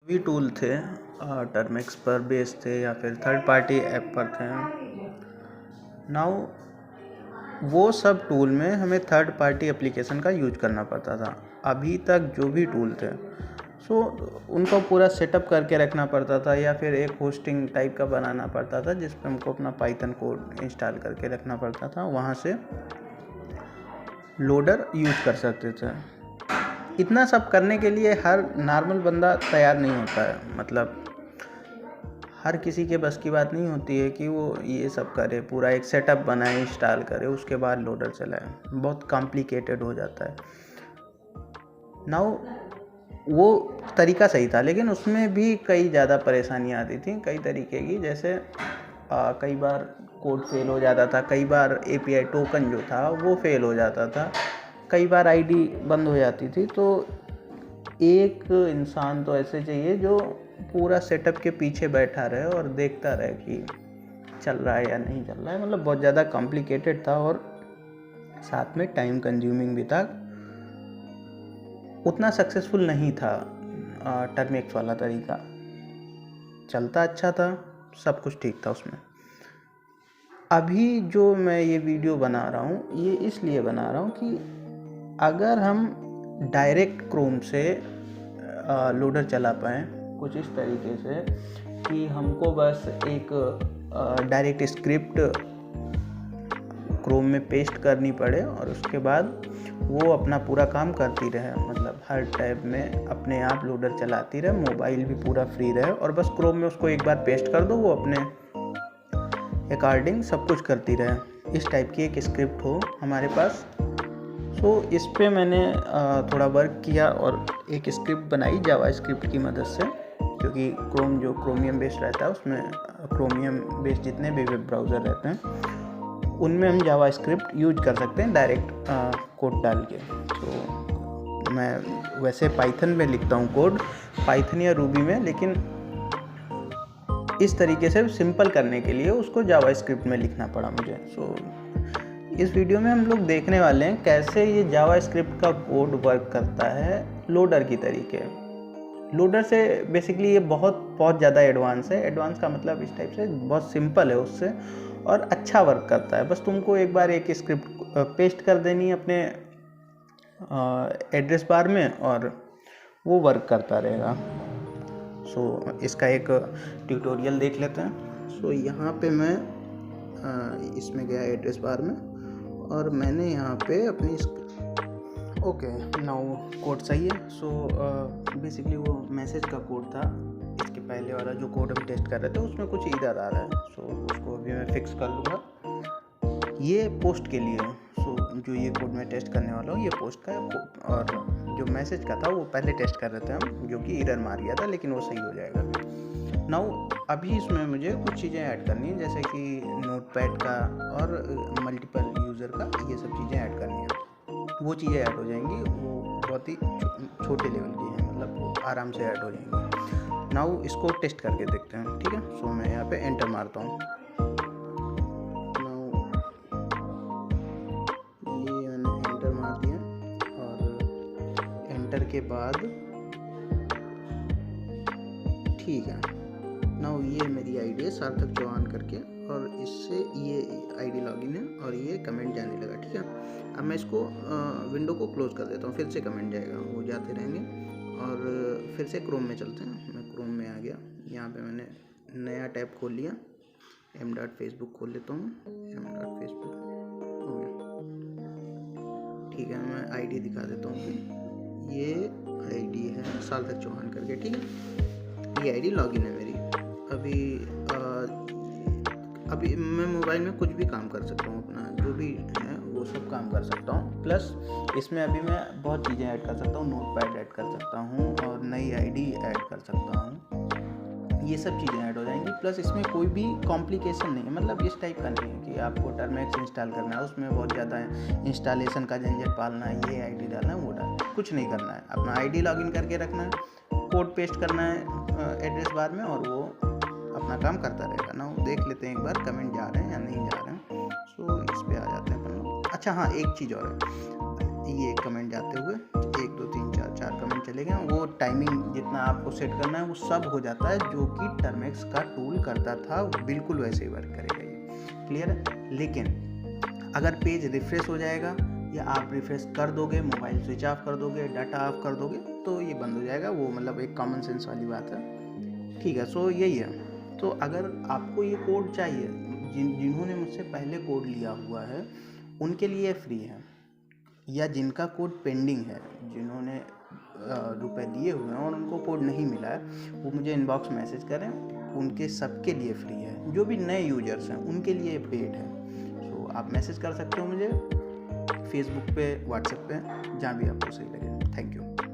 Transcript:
भी टूल थे टर्मेक्स पर बेस थे या फिर थर्ड पार्टी ऐप पर थे। नाउ वो सब टूल में हमें थर्ड पार्टी एप्लीकेशन का यूज करना पड़ता था। अभी तक जो भी टूल थे उनको पूरा सेटअप करके रखना पड़ता था या फिर एक होस्टिंग टाइप का बनाना पड़ता था जिस पर हमको अपना पाइथन कोड इंस्टॉल करके रखना पड़ता था, वहाँ से लोडर यूज कर सकते थे। इतना सब करने के लिए हर नॉर्मल बंदा तैयार नहीं होता है, मतलब हर किसी के बस की बात नहीं होती है कि वो ये सब करे, पूरा एक सेटअप बनाए, इंस्टॉल करे, उसके बाद लोडर चलाए। बहुत कॉम्प्लिकेटेड हो जाता है। नाउ वो तरीका सही था, लेकिन उसमें भी कई ज़्यादा परेशानियाँ आती थी कई तरीके की। जैसे कई बार कोड फेल हो जाता था, कई बार API टोकन जो था वो फेल हो जाता था, कई बार आईडी बंद हो जाती थी। तो एक इंसान तो ऐसे चाहिए जो पूरा सेटअप के पीछे बैठा रहे और देखता रहे कि चल रहा है या नहीं चल रहा है। मतलब बहुत ज़्यादा कॉम्प्लिकेटेड था और साथ में टाइम कंज्यूमिंग भी था। उतना सक्सेसफुल नहीं था टर्मेक्स वाला तरीका। चलता अच्छा था, सब कुछ ठीक था उसमें। अभी जो मैं ये वीडियो बना रहा हूँ ये इसलिए बना रहा हूँ कि अगर हम डायरेक्ट क्रोम से लोडर चला पाएँ कुछ इस तरीके से कि हमको बस एक डायरेक्ट स्क्रिप्ट क्रोम में पेस्ट करनी पड़े और उसके बाद वो अपना पूरा काम करती रहे, मतलब हर टैब में अपने आप लोडर चलाती रहे, मोबाइल भी पूरा फ्री रहे और बस क्रोम में उसको एक बार पेस्ट कर दो, वो अपने अकॉर्डिंग सब कुछ करती रहे। इस टाइप की एक स्क्रिप्ट हो हमारे पास। सो इस पे मैंने थोड़ा वर्क किया और एक स्क्रिप्ट बनाई जावा स्क्रिप्ट की मदद से, क्योंकि क्रोम जो क्रोमियम बेस्ड रहता है उसमें क्रोमियम बेस्ड जितने भी वेब ब्राउज़र रहते हैं उनमें हम जावा स्क्रिप्ट यूज कर सकते हैं डायरेक्ट कोड डाल के। तो मैं वैसे पाइथन में लिखता हूँ कोड, पाइथन या रूबी में, लेकिन इस तरीके से सिंपल करने के लिए उसको जावा स्क्रिप्ट में लिखना पड़ा मुझे। सो इस वीडियो में हम लोग देखने वाले हैं कैसे ये जावा स्क्रिप्ट का कोड वर्क करता है लोडर की तरीके। लोडर से बेसिकली ये बहुत ज़्यादा एडवांस है। एडवांस का मतलब इस टाइप से बहुत सिंपल है उससे, और अच्छा वर्क करता है। बस तुमको एक बार एक स्क्रिप्ट पेस्ट कर देनी है अपने एड्रेस बार में और वो वर्क करता रहेगा। सो इसका एक ट्यूटोरियल देख लेते हैं। सो यहाँ पे मैं इसमें गया एड्रेस बार में और मैंने यहाँ पे अपनी ओके नाउ कोड सही है। सो बेसिकली वो मैसेज का कोड था, इसके पहले वाला जो कोड हम टेस्ट कर रहे थे उसमें कुछ इधर आ रहा है। सो उसको अभी मैं फिक्स कर लूँगा। ये पोस्ट के लिए है। सो जो ये कोड मैं टेस्ट करने वाला हूँ ये पोस्ट का है, और जो मैसेज का था वो पहले टेस्ट कर रहे थे हम, जो कि एरर मार गया था, लेकिन वो सही हो जाएगा। नाउ अभी इसमें मुझे कुछ चीज़ें ऐड करनी है, जैसे कि नोटपैड का और मल्टीपल यूज़र का, ये सब चीज़ें ऐड करनी है। वो चीज़ें ऐड हो जाएंगी, वो बहुत ही छोटे लेवल की हैं, मतलब वो आराम से ऐड हो जाएंगी। नाउ इसको टेस्ट करके देखते हैं, ठीक है। सो मैं यहाँ पे एंटर मारता हूँ। नाउ ये मैंने एंटर मार दिया और एंटर के बाद ठीक है। नाउ ये मेरी आईडी है सार्थक चौहान करके, और इससे ये आईडी लॉगिन है और ये कमेंट जाने लगा, ठीक है। अब मैं इसको विंडो को क्लोज कर देता हूँ, फिर से कमेंट जाएगा, वो जाते रहेंगे। और फिर से क्रोम में चलते हैं। मैं क्रोम में आ गया, यहाँ पे मैंने नया टैब खोल लिया, m.facebook खोल लेता हूँ। m.facebook हो गया, ठीक है। मैं आईडी दिखा देता हूँ, ये आईडी है सार्थक चौहान करके, ठीक है। ये आईडी लॉगिन है मेरी। अभी मैं मोबाइल में कुछ भी काम कर सकता हूँ, अपना जो भी है वो सब काम कर सकता हूँ। प्लस इसमें अभी मैं बहुत चीज़ें ऐड कर सकता हूँ, नोटपैड ऐड कर सकता हूँ और नई आईडी ऐड कर सकता हूँ, ये सब चीज़ें ऐड हो जाएंगी। प्लस इसमें कोई भी कॉम्प्लिकेशन नहीं है, मतलब इस टाइप का नहीं है कि आपको टर्मेक्स इंस्टॉल करना है, उसमें बहुत ज़्यादा इंस्टॉलेशन का झंझट पालना है, ये आईडी डालना है, वो डालना, कुछ नहीं करना है। अपना आईडी लॉगिन करके रखना है, कोड पेस्ट करना है एड्रेस बार में और वो अपना काम करता रहेगा। ना देख लेते हैं एक बार कमेंट जा रहे हैं या नहीं जा रहे हैं। सो इस पे आ जाते हैं अपन लोग। अच्छा हाँ, एक चीज़ और है, ये कमेंट जाते हुए 1 2 3 4 4 कमेंट चले गए, वो टाइमिंग जितना आपको सेट करना है वो सब हो जाता है, जो कि टर्मेक्स का टूल करता था, बिल्कुल वैसे ही वर्क करेगा ये। क्लियर है। लेकिन अगर पेज रिफ्रेश हो जाएगा या आप रिफ्रेश कर दोगे, मोबाइल स्विच ऑफ कर दोगे, डाटा ऑफ कर दोगे, तो ये बंद हो जाएगा। वो मतलब एक कॉमन सेंस वाली बात है। ठीक है, सो यही है। तो अगर आपको ये कोड चाहिए, जिन्होंने मुझसे पहले कोड लिया हुआ है उनके लिए फ्री है, या जिनका कोड पेंडिंग है, जिन्होंने रुपए दिए हुए हैं और उनको कोड नहीं मिला है, वो मुझे इनबॉक्स मैसेज करें, उनके सबके लिए फ्री है। जो भी नए यूजर्स हैं उनके लिए पेड है। सो आप मैसेज कर सकते हो मुझे फेसबुक पे, व्हाट्सएप पे, जहाँ भी आपको सही लगे। Thank you.